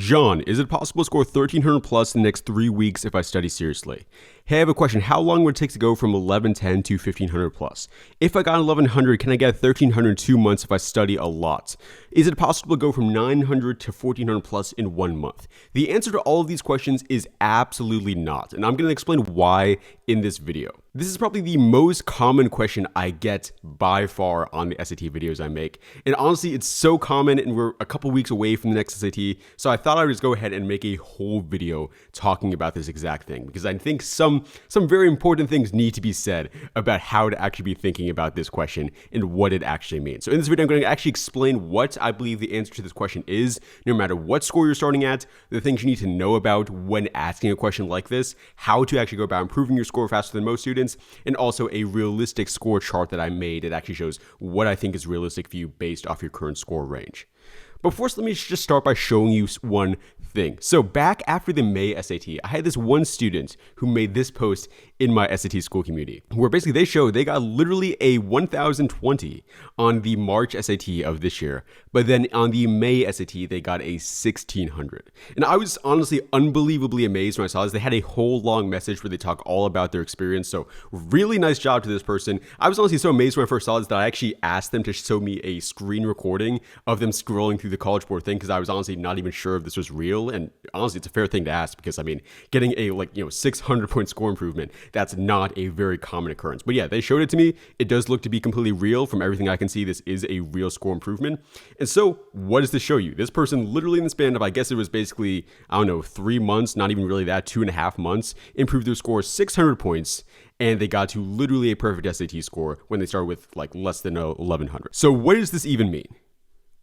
John, is it possible to score 1300 plus in the next 3 weeks if I study seriously? Hey, I have a question. How long would it take to go from 1110 to 1500 plus? If I got 1100, can I get 1300 in 2 months if I study a lot? Is it possible to go from 900 to 1400 plus in 1 month? The answer to all of these questions is absolutely not, and I'm going to explain why in this video. This is probably the most common question I get by far on the SAT videos I make. And honestly, it's so common and we're a couple weeks away from the next SAT. So I thought I would just go ahead and make a whole video talking about this exact thing, because I think some very important things need to be said about how to actually be thinking about this question and what it actually means. So in this video, I'm going to actually explain what I believe the answer to this question is, no matter what score you're starting at, the things you need to know about when asking a question like this, how to actually go about improving your score faster than most students, and also a realistic score chart that I made that actually shows what I think is realistic for you based off your current score range. But first, let me just start by showing you one thing. So back after the May SAT, I had this one student who made this post in my SAT Skool community, where basically they showed they got literally a 1020 on the March SAT of this year, but then on the May SAT, they got a 1600. And I was honestly unbelievably amazed when I saw this. They had a whole long message where they talk all about their experience. So really nice job to this person. I was honestly so amazed when I first saw this that I actually asked them to show me a screen recording of them scrolling through the College Board thing, because I was honestly not even sure if this was real. And honestly, it's a fair thing to ask, because I mean, getting a 600 point score improvement, that's not a very common occurrence. But yeah, they showed it to me. It does look to be completely real. From everything I can see, this is a real score improvement. And so what does this show you? This person literally in the span of, I guess it was basically, 3 months, not even really that, 2.5 months, improved their score 600 points. And they got to literally a perfect SAT score when they started with less than 1100. So what does this even mean?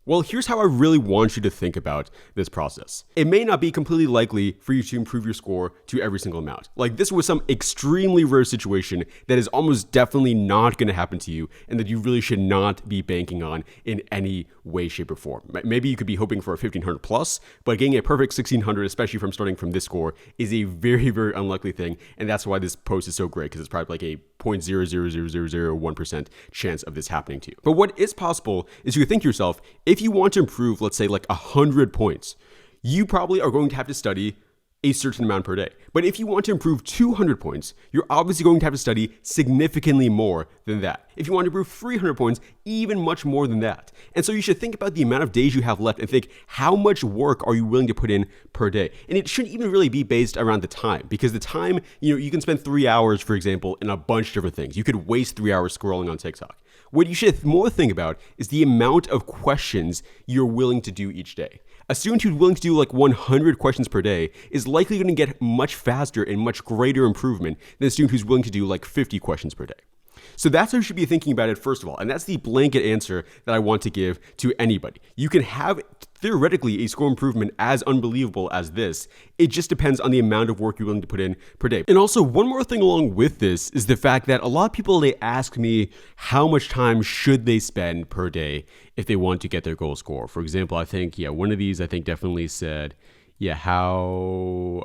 Well, here's how I really want you to think about this process. It may not be completely likely for you to improve your score to every single amount. This was some extremely rare situation that is almost definitely not going to happen to you, and that you really should not be banking on in any way, shape, or form. Maybe you could be hoping for a 1500 plus, but getting a perfect 1600, especially from starting from this score, is a very, very unlikely thing. And that's why this post is so great, because it's probably a 0.00001% chance of this happening to you. But what is possible is you think to yourself, if you want to improve, let's say 100 points, you probably are going to have to study a certain amount per day. But if you want to improve 200 points, you're obviously going to have to study significantly more than that. If you want to improve 300 points, even much more than that. And so you should think about the amount of days you have left and think, how much work are you willing to put in per day? And it shouldn't even really be based around the time, because the time, you can spend 3 hours, for example, in a bunch of different things. You could waste 3 hours scrolling on TikTok. What you should more think about is the amount of questions you're willing to do each day. A student who's willing to do 100 questions per day is likely going to get much faster and much greater improvement than a student who's willing to do 50 questions per day. So that's how you should be thinking about it, first of all. And that's the blanket answer that I want to give to anybody. You can have theoretically a score improvement as unbelievable as this. It just depends on the amount of work you're willing to put in per day. And also, one more thing along with this is the fact that a lot of people, they ask me how much time should they spend per day if they want to get their goal score. For example, I think, one of these definitely said, how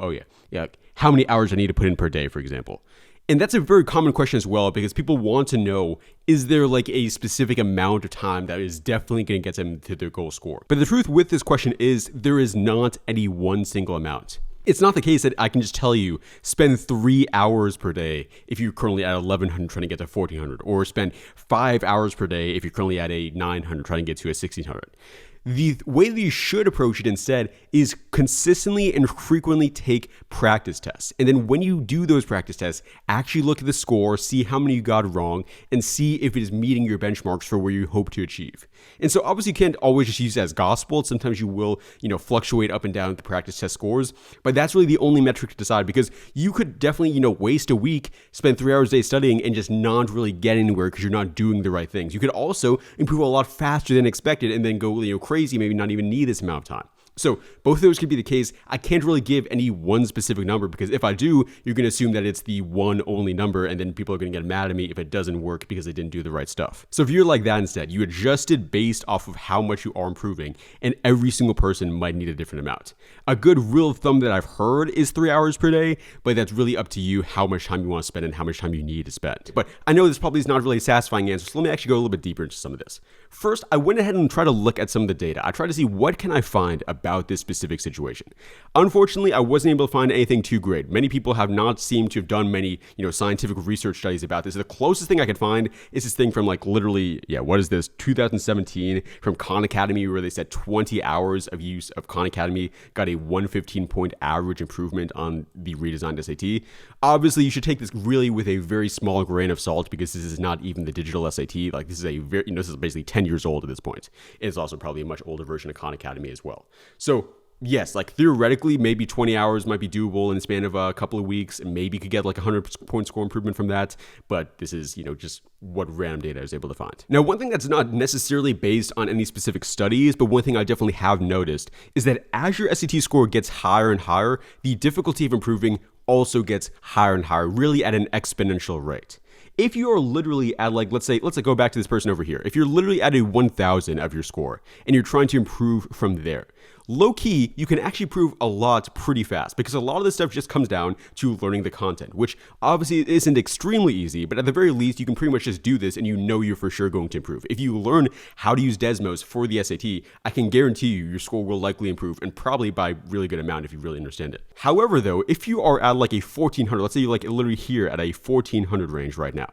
many hours I need to put in per day, for example. And that's a very common question as well, because people want to know, is there a specific amount of time that is definitely going to get them to their goal score? But the truth with this question is there is not any one single amount. It's not the case that I can just tell you, spend 3 hours per day if you're currently at 1100 trying to get to 1400, or spend 5 hours per day if you're currently at a 900 trying to get to a 1600. The way that you should approach it instead is consistently and frequently take practice tests. And then when you do those practice tests, actually look at the score, see how many you got wrong, and see if it is meeting your benchmarks for where you hope to achieve. And so obviously you can't always just use it as gospel. Sometimes you will, fluctuate up and down with the practice test scores, but that's really the only metric to decide, because you could definitely, waste a week, spend 3 hours a day studying and just not really get anywhere because you're not doing the right things. You could also improve a lot faster than expected and then go, crazy, maybe not even need this amount of time. So both of those could be the case. I can't really give any one specific number, because if I do, you're going to assume that it's the one only number, and then people are going to get mad at me if it doesn't work because they didn't do the right stuff. So if you're like that instead, you adjusted based off of how much you are improving, and every single person might need a different amount. A good rule of thumb that I've heard is 3 hours per day, but that's really up to you how much time you want to spend and how much time you need to spend. But I know this probably is not really a satisfying answer, so let me actually go a little bit deeper into some of this. First, I went ahead and tried to look at some of the data. I tried to see what can I find about about this specific situation. Unfortunately, I wasn't able to find anything too great. Many people have not seemed to have done many, scientific research studies about this. The closest thing I could find is this thing from literally, 2017 from Khan Academy, where they said 20 hours of use of Khan Academy got a 115-point average improvement on the redesigned SAT. Obviously, you should take this really with a very small grain of salt because this is not even the digital SAT. This is a very, this is basically 10 years old at this point. It's also probably a much older version of Khan Academy as well. So yes, theoretically, maybe 20 hours might be doable in the span of a couple of weeks, and maybe you could get 100-point score improvement from that. But this is, just what random data I was able to find. Now, one thing that's not necessarily based on any specific studies, but one thing I definitely have noticed is that as your SAT score gets higher and higher, the difficulty of improving also gets higher and higher, really at an exponential rate. If you are literally at let's say go back to this person over here. If you're literally at a 1000 of your score and you're trying to improve from there, low key, you can actually improve a lot pretty fast because a lot of this stuff just comes down to learning the content, which obviously isn't extremely easy, but at the very least, you can pretty much just do this and you're for sure going to improve. If you learn how to use Desmos for the SAT, I can guarantee you your score will likely improve, and probably by a really good amount if you really understand it. However, though, if you are at a 1400, let's say you're literally here at a 1400 range right now,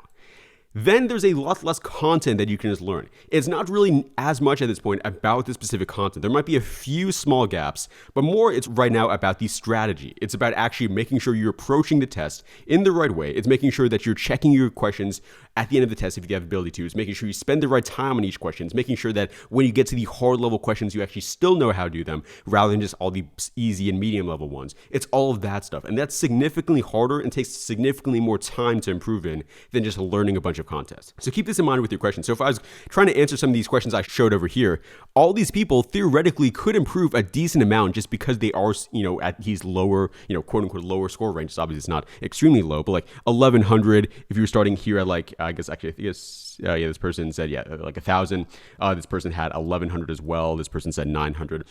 then there's a lot less content that you can just learn. It's not really as much at this point about the specific content. There might be a few small gaps, but more it's right now about the strategy. It's about actually making sure you're approaching the test in the right way. It's making sure that you're checking your questions at the end of the test if you have the ability to. It's making sure you spend the right time on each question. It's making sure that when you get to the hard level questions, you actually still know how to do them rather than just all the easy and medium level ones. It's all of that stuff. And that's significantly harder and takes significantly more time to improve in than just learning a bunch of content. So keep this in mind with your questions. So if I was trying to answer some of these questions I showed over here, all these people theoretically could improve a decent amount just because they are, at these lower, quote unquote lower score ranges. Obviously it's not extremely low, but 1100, if you're starting here at this person said, 1000. This person had 1100 as well. This person said 900.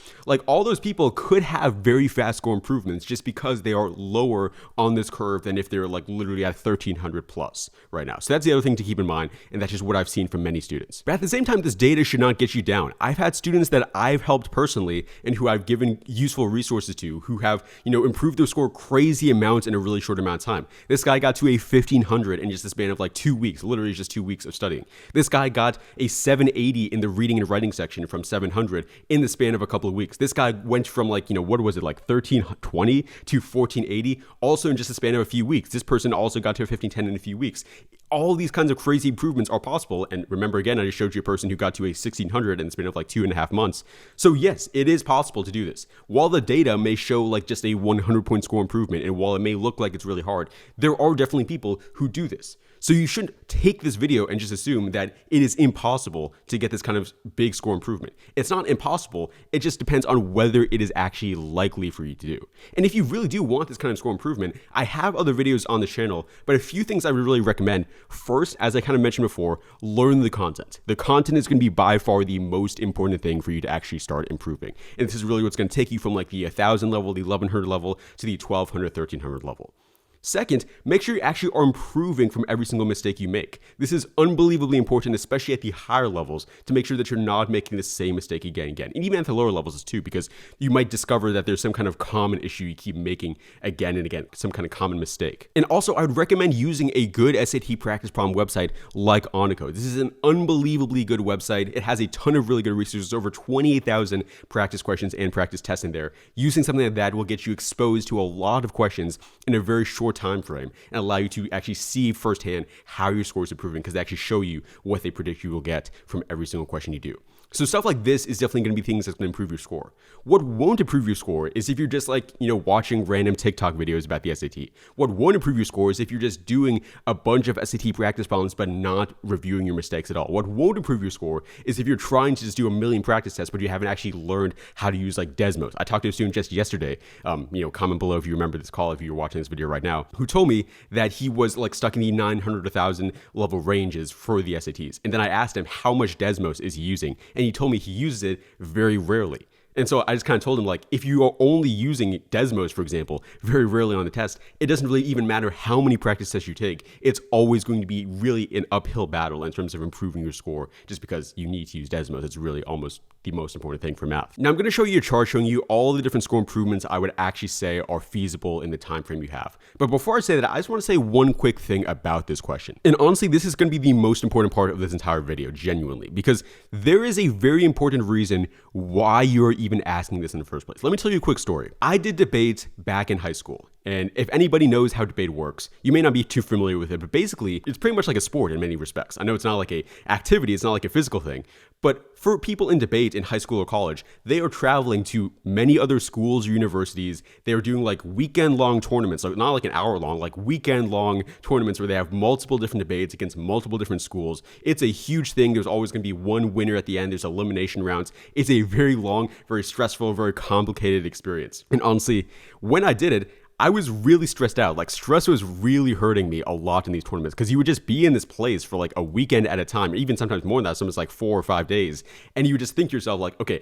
All those people could have very fast score improvements just because they are lower on this curve than if they're literally at 1300 plus right now. So that's the other thing to keep in mind, and that's just what I've seen from many students. But at the same time, this data should not get you down. I've had students that I've helped personally and who I've given useful resources to who have, improved their score crazy amounts in a really short amount of time. This guy got to a 1500 in just the span of 2 weeks, literally just 2 weeks of studying. This guy got a 780 in the reading and writing section from 700 in the span of a couple of weeks. This guy went from 1320 to 1480 also in just the span of a few weeks. This person also got to a 1510 in a few weeks. All these kinds of crazy improvements are possible. And remember, again, I just showed you a person who got to a 1600 in the span of 2.5 months. So yes, it is possible to do this. While the data may show just a 100-point score improvement, and while it may look like it's really hard, there are definitely people who do this. So you shouldn't take this video and just assume that it is impossible to get this kind of big score improvement. It's not impossible. It just depends on whether it is actually likely for you to do. And if you really do want this kind of score improvement, I have other videos on the channel, but a few things I would really recommend. First, as I kind of mentioned before, learn the content. The content is going to be by far the most important thing for you to actually start improving. And this is really what's going to take you from the 1000 level, the 1100 level to the 1200, 1300 level. Second, make sure you actually are improving from every single mistake you make. This is unbelievably important, especially at the higher levels, to make sure that you're not making the same mistake again and again. And even at the lower levels too, because you might discover that there's some kind of common issue you keep making again and again, some kind of common mistake. And also, I would recommend using a good SAT practice problem website like Onico. This is an unbelievably good website. It has a ton of really good resources, over 28,000 practice questions and practice tests in there. Using something like that will get you exposed to a lot of questions in a very short time frame and allow you to actually see firsthand how your score is improving, because they actually show you what they predict you will get from every single question you do. So stuff like this is definitely going to be things that's going to improve your score. What won't improve your score is if you're just watching random TikTok videos about the SAT. What won't improve your score is if you're just doing a bunch of SAT practice problems but not reviewing your mistakes at all. What won't improve your score is if you're trying to just do a million practice tests but you haven't actually learned how to use Desmos. I talked to a student just yesterday, comment below if you remember this call, if you're watching this video right now, who told me that he was stuck in the 900 to 1000 level ranges for the SATs. And then I asked him how much Desmos is he using, and he told me he uses it very rarely. And so I just kind of told him, like, if you are only using Desmos, for example, very rarely on the test, it doesn't really even matter how many practice tests you take. It's always going to be really an uphill battle in terms of improving your score, just because you need to use Desmos. It's really almost the most important thing for math. Now I'm going to show you a chart showing you all the different score improvements I would actually say are feasible in the time frame you have. But before I say that, I just want to say one quick thing about this question. And honestly, this is going to be the most important part of this entire video, genuinely, because there is a very important reason why you're even asking this in the first place. Let me tell you a quick story. I did debate back in high school. And if anybody knows how debate works, you may not be too familiar with it, but basically it's pretty much like a sport in many respects. I know it's not like a activity, it's not like a physical thing, but for people in debate in high school or college, they are traveling to many other schools or universities. They are doing like weekend-long tournaments, so not like an hour-long, like weekend-long tournaments where they have multiple different debates against multiple different schools. It's a huge thing. There's always going to be one winner at the end. There's elimination rounds. It's a very long, very stressful, very complicated experience. And honestly, when I did it, I was really stressed out. Like, stress was really hurting me a lot in these tournaments because you would just be in this place for like a weekend at a time, or even sometimes more than that. Sometimes like 4 or 5 days. And you would just think to yourself like, okay,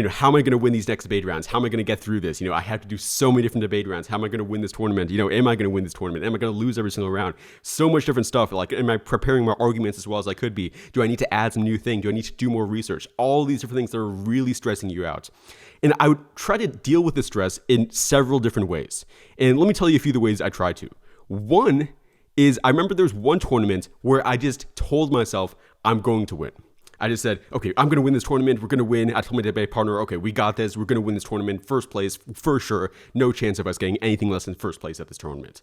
how am I going to win these next debate rounds? How am I going to get through this? I have to do so many different debate rounds. How am I going to win this tournament? Am I going to win this tournament? Am I going to lose every single round? So much different stuff. Like, am I preparing my arguments as well as I could be? Do I need to add some new thing? Do I need to do more research? All these different things that are really stressing you out. And I would try to deal with the stress in several different ways. And let me tell you a few of the ways I tried to. One is, I remember there was one tournament where I just told myself, I'm going to win. I just said, okay, I'm going to win this tournament. We're going to win. I told my debate partner, okay, we got this. We're going to win this tournament. First place, for sure. No chance of us getting anything less than first place at this tournament.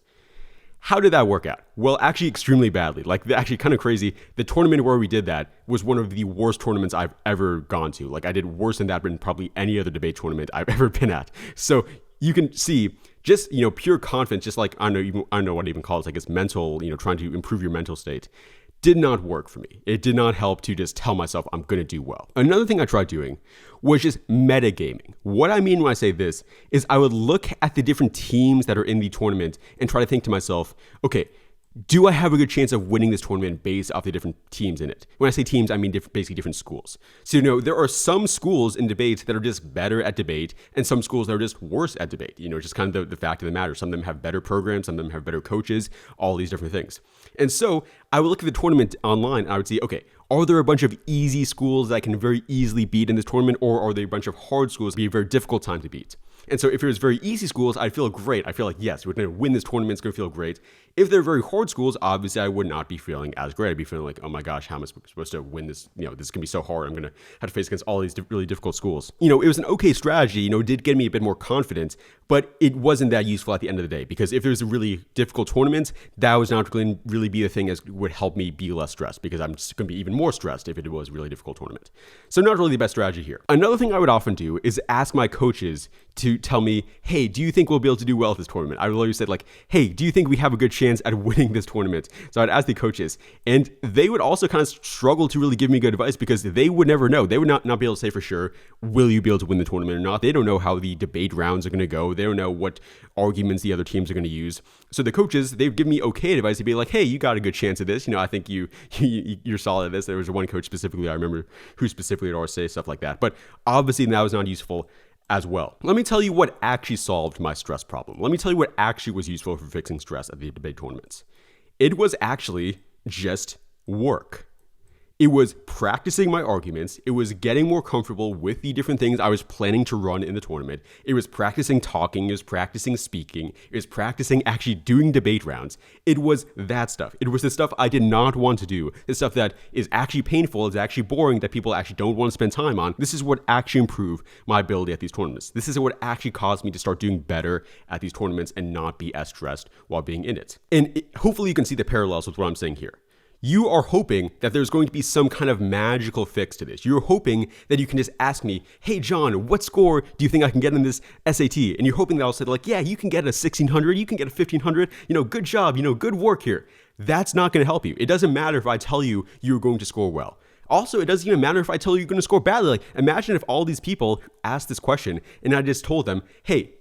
How did that work out? Well, actually extremely badly. Like, actually kind of crazy. The tournament where we did that was one of the worst tournaments I've ever gone to. Like, I did worse than that than probably any other debate tournament I've ever been at. So you can see just, pure confidence, just like, I don't know what to even call it. It's like it's mental, trying to improve your mental state. Did not work for me. It did not help to just tell myself I'm going to do well. Another thing I tried doing was just metagaming. What I mean when I say this is I would look at the different teams that are in the tournament and try to think to myself, okay, do I have a good chance of winning this tournament based off the different teams in it? When I say teams, I mean basically different schools. So, there are some schools in debate that are just better at debate and some schools that are just worse at debate. Just kind of the fact of the matter. Some of them have better programs, some of them have better coaches, all these different things. And so I would look at the tournament online and I would see, okay, are there a bunch of easy schools that I can very easily beat in this tournament, or are there a bunch of hard schools that would be a very difficult time to beat? And so if it was very easy schools, I'd feel great. I feel like, yes, we're going to win this tournament. It's going to feel great. If they're very hard schools, obviously I would not be feeling as great. I'd be feeling like, oh my gosh, how am I supposed to win this? This is going to be so hard. I'm going to have to face against all these really difficult schools. It was an okay strategy. It did get me a bit more confidence, but it wasn't that useful at the end of the day, because if there was a really difficult tournament, that was not going to really be the thing that would help me be less stressed, because I'm just going to be even more stressed if it was a really difficult tournament. So not really the best strategy here. Another thing I would often do is ask my coaches to tell me, hey, do you think we'll be able to do well at this tournament? I would always say like, hey, do you think we have a good chance at winning this tournament? So I'd ask the coaches, and they would also kind of struggle to really give me good advice, because they would never know. They would not be able to say for sure, will you be able to win the tournament or not? They don't know how the debate rounds are going to go. They don't know what arguments the other teams are going to use. So the coaches, they'd give me okay advice. They'd be like, hey, you got a good chance at this. I think you're solid at this. There was one coach specifically, I remember, who specifically would always say stuff like that. But obviously that was not useful as well. Let me tell you what actually solved my stress problem. Let me tell you what actually was useful for fixing stress at the debate tournaments. It was actually just work. It was practicing my arguments. It was getting more comfortable with the different things I was planning to run in the tournament. It was practicing talking. It was practicing speaking. It was practicing actually doing debate rounds. It was that stuff. It was the stuff I did not want to do. The stuff that is actually painful, is actually boring, that people actually don't want to spend time on. This is what actually improved my ability at these tournaments. This is what actually caused me to start doing better at these tournaments and not be as stressed while being in it. And hopefully you can see the parallels with what I'm saying here. You are hoping that there's going to be some kind of magical fix to this. You're hoping that you can just ask me, hey, John, what score do you think I can get in this SAT? And you're hoping that I'll say like, yeah, you can get a 1600, you can get a 1500, good job, good work here. That's not going to help you. It doesn't matter if I tell you you're going to score well. Also, it doesn't even matter if I tell you you're going to score badly. Like, imagine if all these people asked this question and I just told them, hey,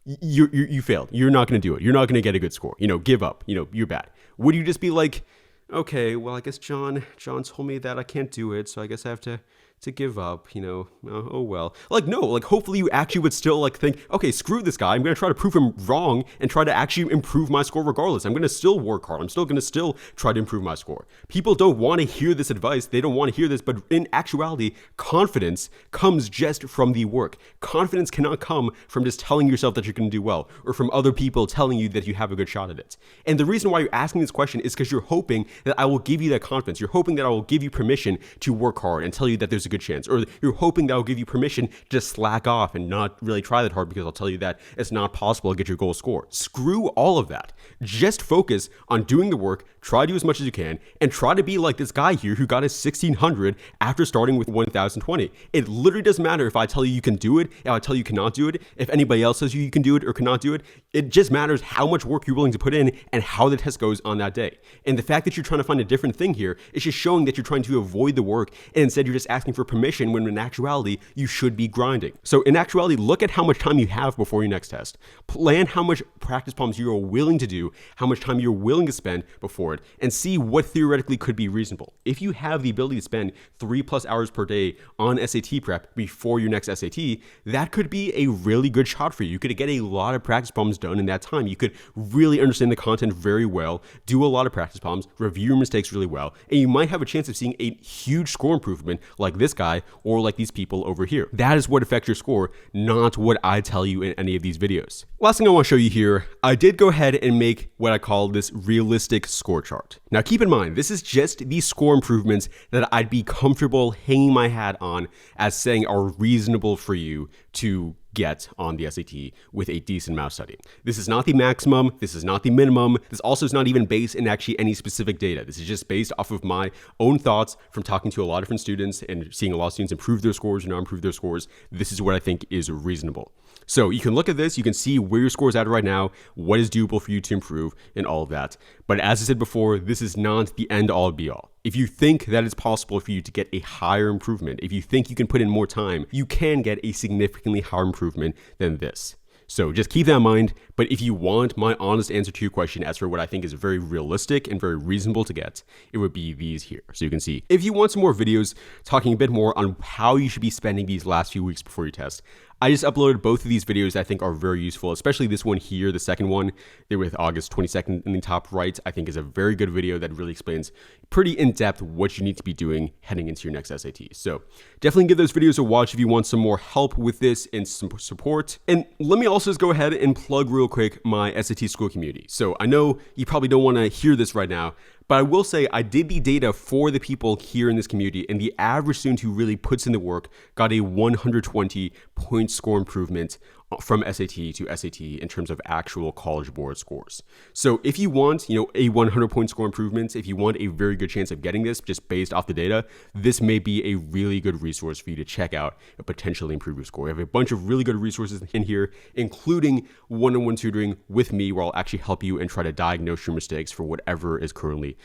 you failed. You're not going to do it. You're not going to get a good score. Give up. You're bad. Would you just be like, okay, well, I guess John told me that I can't do it, so I guess I have to to give up, you know, oh well. Like, no, like hopefully you actually would still like think, okay, screw this guy. I'm going to try to prove him wrong and try to actually improve my score regardless. I'm going to still work hard. I'm still going to try to improve my score. People don't want to hear this advice. They don't want to hear this, but in actuality, confidence comes just from the work. Confidence cannot come from just telling yourself that you're going to do well or from other people telling you that you have a good shot at it. And the reason why you're asking this question is because you're hoping that I will give you that confidence. You're hoping that I will give you permission to work hard and tell you that there's a good chance. Or you're hoping that I'll give you permission to just slack off and not really try that hard because I'll tell you that it's not possible to get your goal score. Screw all of that. Just focus on doing the work, try to do as much as you can, and try to be like this guy here who got his 1600 after starting with 1020. It literally doesn't matter if I tell you can do it, if I tell you cannot do it, if anybody else says you can do it or cannot do it. It just matters how much work you're willing to put in and how the test goes on that day. And the fact that you're trying to find a different thing here is just showing that you're trying to avoid the work and instead you're just asking for permission when in actuality you should be grinding. So in actuality, look at how much time you have before your next test. Plan how much practice problems you are willing to do, how much time you're willing to spend before it, and see what theoretically could be reasonable. If you have the ability to spend 3+ hours per day on SAT prep before your next SAT, that could be a really good shot for you. You could get a lot of practice problems done in that time. You could really understand the content very well, do a lot of practice problems, review your mistakes really well, and you might have a chance of seeing a huge score improvement like this guy or like these people over here. That is what affects your score, not what I tell you in any of these videos. Last thing I want to show you here, I did go ahead and make what I call this realistic score chart. Now keep in mind, this is just the score improvements that I'd be comfortable hanging my hat on as saying are reasonable for you to get on the SAT with a decent amount of studying. This is not the maximum. This is not the minimum. This also is not even based in actually any specific data. This is just based off of my own thoughts from talking to a lot of different students and seeing a lot of students improve their scores or not improve their scores. This is what I think is reasonable. So you can look at this, you can see where your score is at right now, what is doable for you to improve, and all of that. But as I said before, this is not the end all be all. If you think that it's possible for you to get a higher improvement, if you think you can put in more time, you can get a significantly higher improvement than this. So just keep that in mind. But if you want my honest answer to your question as for what I think is very realistic and very reasonable to get, it would be these here. So you can see, if you want some more videos talking a bit more on how you should be spending these last few weeks before your test, I just uploaded both of these videos that I think are very useful, especially this one here, the second one, there with August 22nd in the top right, I think is a very good video that really explains pretty in-depth what you need to be doing heading into your next SAT. So definitely give those videos a watch if you want some more help with this and some support. And let me also just go ahead and plug real quick my SAT Skool community. So I know you probably don't want to hear this right now, but I will say I did the data for the people here in this community, and the average student who really puts in the work got a 120 point score improvement from SAT to SAT in terms of actual College Board scores. So if you want, a 100 point score improvement, if you want a very good chance of getting this just based off the data, this may be a really good resource for you to check out and potentially improve your score. We have a bunch of really good resources in here, including one-on-one tutoring with me, where I'll actually help you and try to diagnose your mistakes for whatever is currently,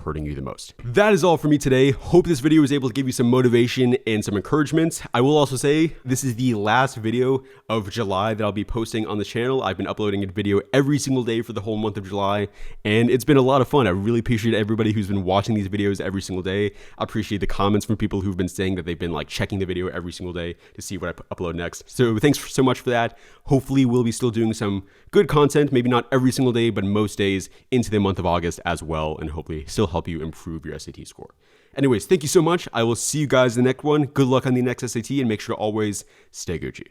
hurting you the most. That is all for me today. Hope this video was able to give you some motivation and some encouragement. I will also say this is the last video of July that I'll be posting on the channel. I've been uploading a video every single day for the whole month of July, and it's been a lot of fun. I really appreciate everybody who's been watching these videos every single day. I appreciate the comments from people who've been saying that they've been checking the video every single day to see what I upload next. So thanks so much for that. Hopefully we'll be still doing some good content, maybe not every single day, but most days into the month of August as well, and hopefully still help you improve your SAT score. Anyways, thank you so much. I will see you guys in the next one. Good luck on the next SAT, and make sure to always stay Gucci.